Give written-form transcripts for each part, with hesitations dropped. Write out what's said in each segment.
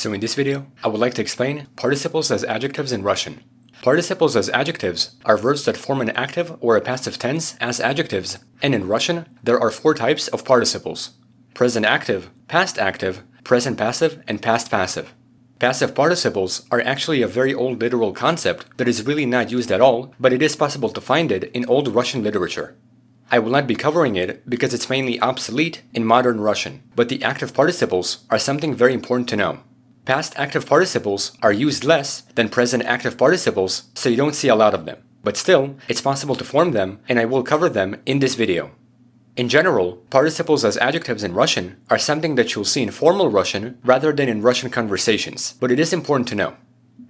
So in this video, I would like to explain participles as adjectives in Russian. Participles as adjectives are verbs that form an active or a passive tense as adjectives, and in Russian, there are 4 types of participles: present active, past active, present passive, and past passive. Passive participles are actually a very old literal concept that is really not used at all, but it is possible to find it in old Russian literature. I will not be covering it because it's mainly obsolete in modern Russian, but the active participles are something very important to know. Past active participles are used less than present active participles, so you don't see a lot of them. But still, it's possible to form them, and I will cover them in this video. In general, participles as adjectives in Russian are something that you'll see in formal Russian rather than in Russian conversations, but it is important to know.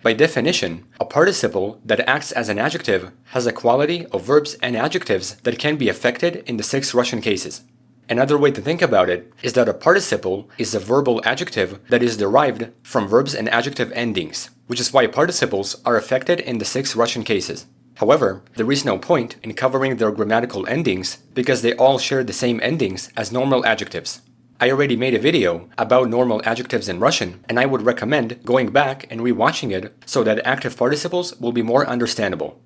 By definition, a participle that acts as an adjective has a quality of verbs and adjectives that can be affected in the 6 Russian cases. Another way to think about it is that a participle is a verbal adjective that is derived from verbs and adjective endings, which is why participles are affected in the 6 Russian cases. However, there is no point in covering their grammatical endings because they all share the same endings as normal adjectives. I already made a video about normal adjectives in Russian, and I would recommend going back and rewatching it so that active participles will be more understandable.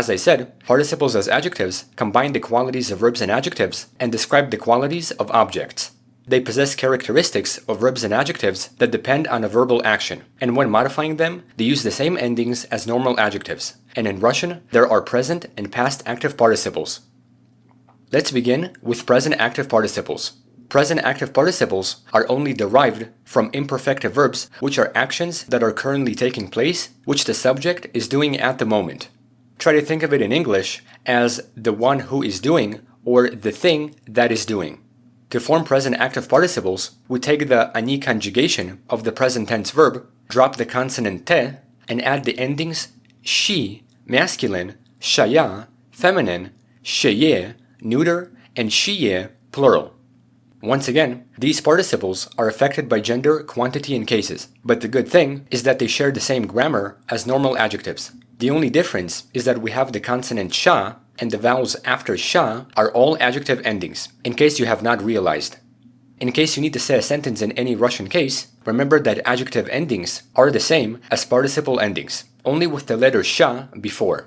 As I said, participles as adjectives combine the qualities of verbs and adjectives and describe the qualities of objects. They possess characteristics of verbs and adjectives that depend on a verbal action, and when modifying them, they use the same endings as normal adjectives. And in Russian, there are present and past active participles. Let's begin with present active participles. Present active participles are only derived from imperfective verbs, which are actions that are currently taking place, which the subject is doing at the moment. Try to think of it in English as the one who is doing or the thing that is doing. To form present active participles, we take the ani conjugation of the present tense verb, drop the consonant te, and add the endings she, masculine, shaya, feminine, sheye, neuter, and shiye, plural. Once again, these participles are affected by gender, quantity, and cases, but the good thing is that they share the same grammar as normal adjectives. The only difference is that we have the consonant sha, and the vowels after sha are all adjective endings, in case you have not realized. In case you need to say a sentence in any Russian case, remember that adjective endings are the same as participle endings, only with the letter sha before.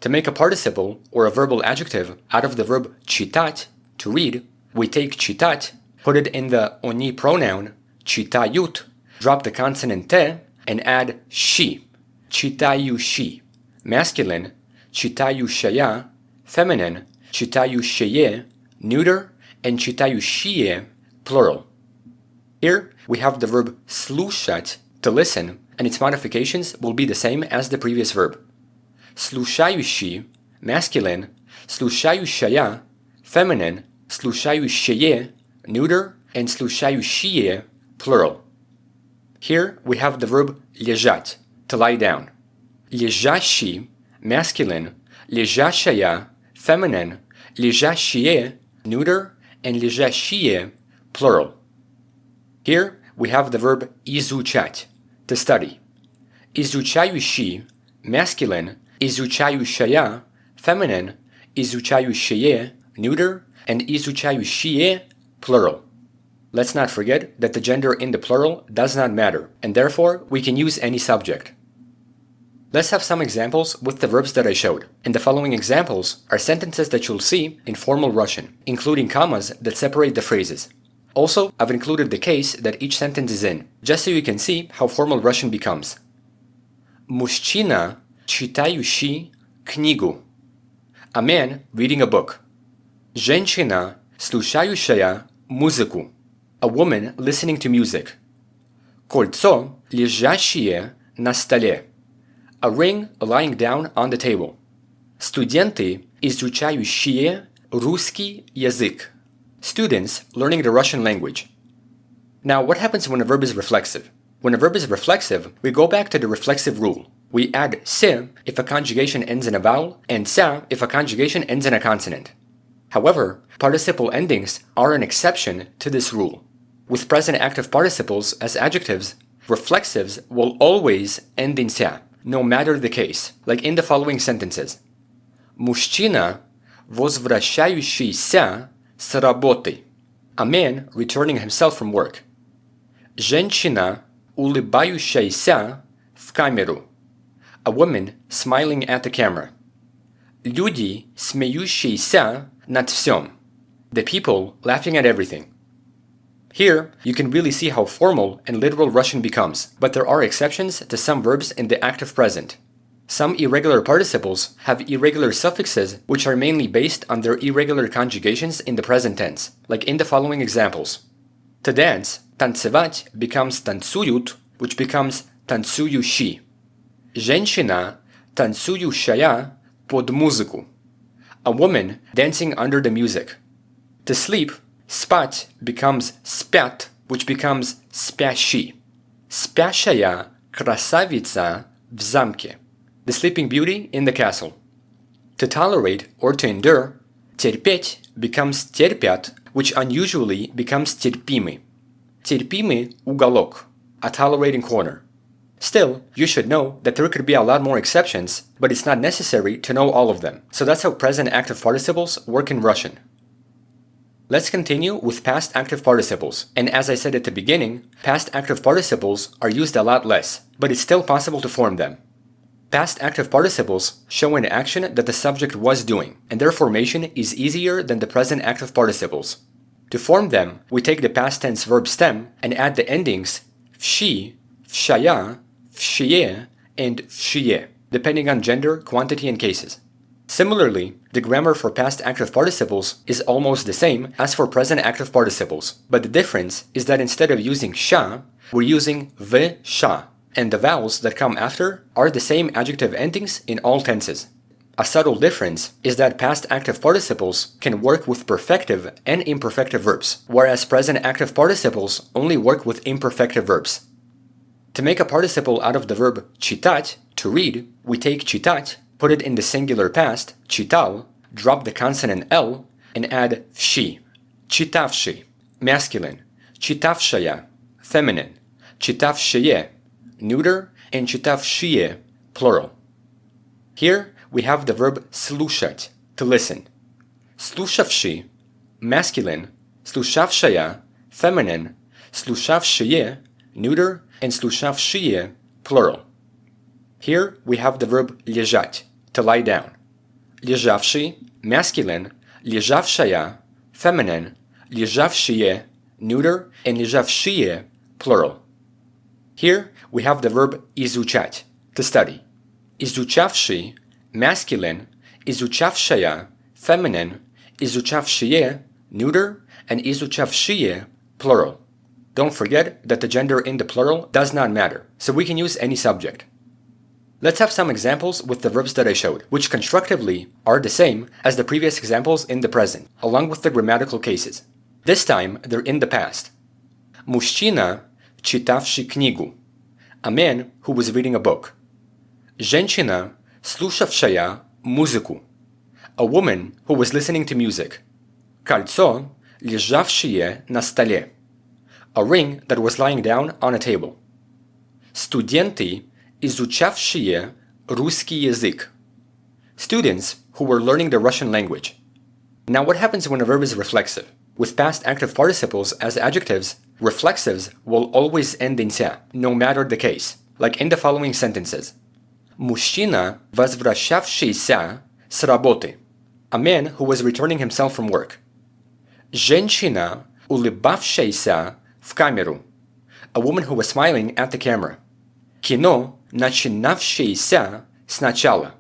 To make a participle or a verbal adjective out of the verb chitat, to read, we take chitat, put it in the oni pronoun, chitayut, drop the consonant te, and add shi, chitayushi, masculine, chitayushaya, feminine, chitayusheye, neuter, and chitayushiye, plural. Here we have the verb slushat, to listen, and its modifications will be the same as the previous verb. Slushayushi, masculine, slushayushaya, feminine, slushayusheye, neuter, and slushayushiye, plural. Here we have the verb lezhat, to lie down. Lezhashi, masculine, lezhashaya, feminine, lezhashiye, neuter, and lezhashiye, plural. Here we have the verb izuchat, to study. Izuchayushi, masculine, izuchayushaya, feminine, izuchayusheye, neuter, and izuchayushiye, plural. Let's not forget that the gender in the plural does not matter, and therefore we can use any subject. Let's have some examples with the verbs that I showed. And the following examples are sentences that you'll see in formal Russian, including commas that separate the phrases. Also, I've included the case that each sentence is in, just so you can see how formal Russian becomes. Мужчина, читающий книгу. A man reading a book. Женщина, слушающая музыку. A woman listening to music. Кольцо, лежащее на столе. A ring lying down on the table. Студенты, изучающие русский язык. Students learning the Russian language. Now, what happens when a verb is reflexive? When a verb is reflexive, we go back to the reflexive rule. We add se if a conjugation ends in a vowel, and sa if a conjugation ends in a consonant. However, participle endings are an exception to this rule. With present active participles as adjectives, reflexives will always end in sa, no matter the case, like in the following sentences. Мужчина, возвращающийся с работы. A man returning himself from work. Женщина, улыбающаяся в камеру. A woman smiling at the camera. Люди, смеющиеся над всем. The people laughing at everything. Here, you can really see how formal and literal Russian becomes, but there are exceptions to some verbs in the active present. Some irregular participles have irregular suffixes which are mainly based on their irregular conjugations in the present tense, like in the following examples. To dance, танцевать becomes танцуют, which becomes танцующий. Женщина, танцующая под музыку. A woman dancing under the music. To sleep, спать becomes спят, which becomes спящий. Спящая красавица в замке. The sleeping beauty in the castle. To tolerate or to endure, терпеть becomes терпят, which unusually becomes терпимый. Терпимый уголок, a tolerating corner. Still, you should know that there could be a lot more exceptions, but it's not necessary to know all of them. So that's how present active participles work in Russian. Let's continue with past active participles. And as I said at the beginning, past active participles are used a lot less, but it's still possible to form them. Past active participles show an action that the subject was doing, and their formation is easier than the present active participles. To form them, we take the past tense verb stem and add the endings вши, вшая, вшие, and вшие, depending on gender, quantity, and cases. Similarly, the grammar for past active participles is almost the same as for present active participles, but the difference is that instead of using sha, we're using v, sha, and the vowels that come after are the same adjective endings in all tenses. A subtle difference is that past active participles can work with perfective and imperfective verbs, whereas present active participles only work with imperfective verbs. To make a participle out of the verb читать, to read, we take читать, put it in the singular past, читал, drop the consonant L, and add вши, читавший, masculine, читавшая, feminine, читавшие, neuter, and читавшие, plural. Here we have the verb слушать, to listen. Слушавший, masculine, слушавшая, feminine, слушавшие, neuter, and слушавшие, plural. Here we have the verb лежать, to lie down. Лежавший, masculine, лежавшая, feminine, лежавшие, neuter, and лежавшие, plural. Here we have the verb изучать, to study. Изучавший, masculine, изучавшая, feminine, изучавшие, neuter, and изучавшие, plural. Don't forget that the gender in the plural does not matter, so we can use any subject. Let's have some examples with the verbs that I showed, which constructively are the same as the previous examples in the present, along with the grammatical cases. This time, they're in the past. Мужчина, читавший книгу. A man who was reading a book. Женщина, слушавшая музыку. A woman who was listening to music. Кольцо, лежавшее на столе. A ring that was lying down on a table. Студенты, изучавшие русский язык. Students who were learning the Russian language. Now what happens when a verb is reflexive? With past active participles as adjectives, reflexives will always end in ся, no matter the case, like in the following sentences. Мужчина, возвращавшийся с работы. A man who was returning himself from work. Женщина, улыбавшаяся в камеру. A woman who was smiling at the camera. Кино, начинавшееся сначала.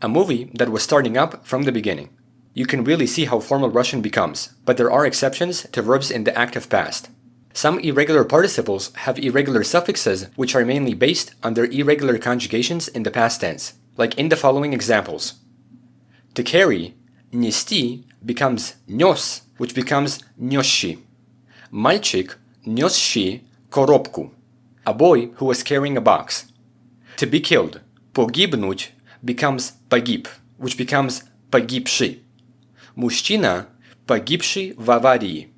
A movie that was starting up from the beginning. You can really see how formal Russian becomes, but there are exceptions to verbs in the active past. Some irregular participles have irregular suffixes which are mainly based on their irregular conjugations in the past tense, like in the following examples. To carry, нести becomes нес, which becomes несший. Мальчик, несший коробку. A boy who was carrying a box. To be killed, погибнуть becomes погиб, which becomes погибший. Мужчина, погибший в аварии.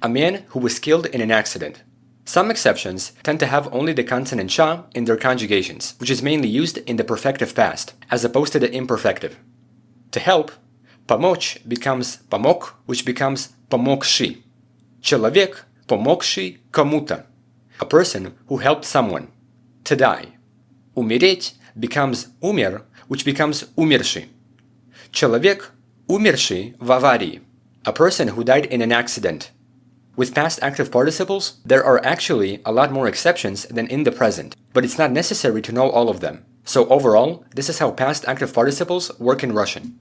A man who was killed in an accident. Some exceptions tend to have only the consonant cha in their conjugations, which is mainly used in the perfective past, as opposed to the imperfective. To help, помочь becomes помог, which becomes помогший. Человек, помогший кому-то. A person who helped someone. To die. Умереть becomes умер, which becomes умерший. Человек, умерший в аварии. A person who died in an accident. With past active participles, there are actually a lot more exceptions than in the present, but it's not necessary to know all of them. So overall, this is how past active participles work in Russian.